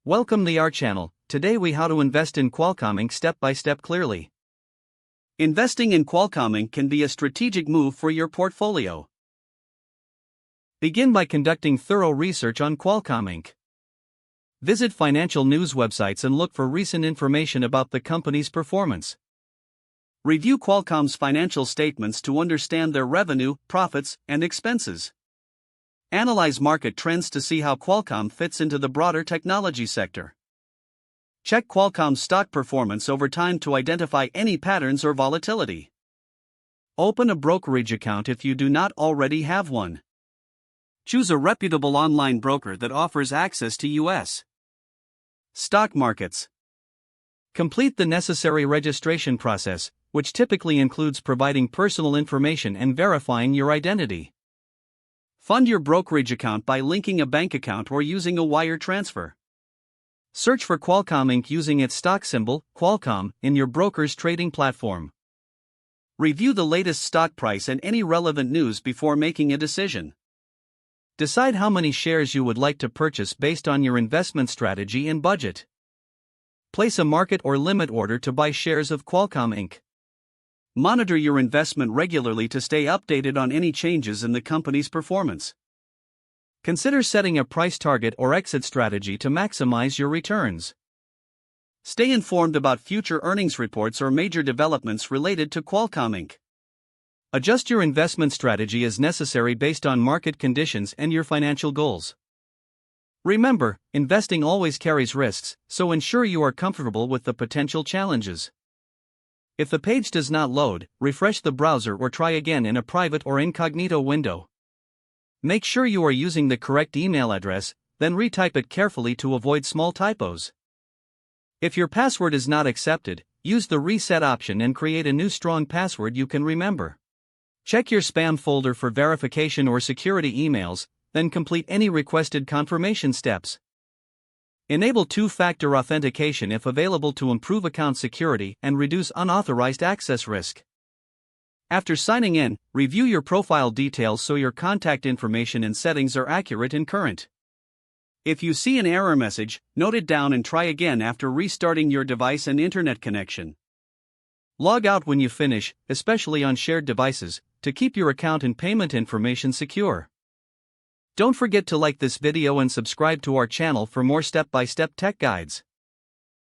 Welcome to our channel. Today we how to invest in Qualcomm Inc. step by step clearly. Investing in Qualcomm Inc. can be a strategic move for your portfolio. Begin by conducting thorough research on Qualcomm Inc. Visit financial news websites and look for recent information about the company's performance. Review Qualcomm's financial statements to understand their revenue, profits, and expenses. Analyze market trends to see how Qualcomm fits into the broader technology sector. Check Qualcomm's stock performance over time to identify any patterns or volatility. Open a brokerage account if you do not already have one. Choose a reputable online broker that offers access to U.S. stock markets. Complete the necessary registration process, which typically includes providing personal information and verifying your identity. Fund your brokerage account by linking a bank account or using a wire transfer. Search for Qualcomm Inc. using its stock symbol, Qualcomm, in your broker's trading platform. Review the latest stock price and any relevant news before making a decision. Decide how many shares you would like to purchase based on your investment strategy and budget. Place a market or limit order to buy shares of Qualcomm Inc. Monitor your investment regularly to stay updated on any changes in the company's performance. Consider setting a price target or exit strategy to maximize your returns. Stay informed about future earnings reports or major developments related to Qualcomm Inc. Adjust your investment strategy as necessary based on market conditions and your financial goals. Remember, investing always carries risks, so ensure you are comfortable with the potential challenges. If the page does not load, refresh the browser or try again in a private or incognito window. Make sure you are using the correct email address, then retype it carefully to avoid small typos. If your password is not accepted, use the reset option and create a new strong password you can remember. Check your spam folder for verification or security emails, then complete any requested confirmation steps. Enable two-factor authentication if available to improve account security and reduce unauthorized access risk. After signing in, review your profile details so your contact information and settings are accurate and current. If you see an error message, note it down and try again after restarting your device and internet connection. Log out when you finish, especially on shared devices, to keep your account and payment information secure. Don't forget to like this video and subscribe to our channel for more step-by-step tech guides.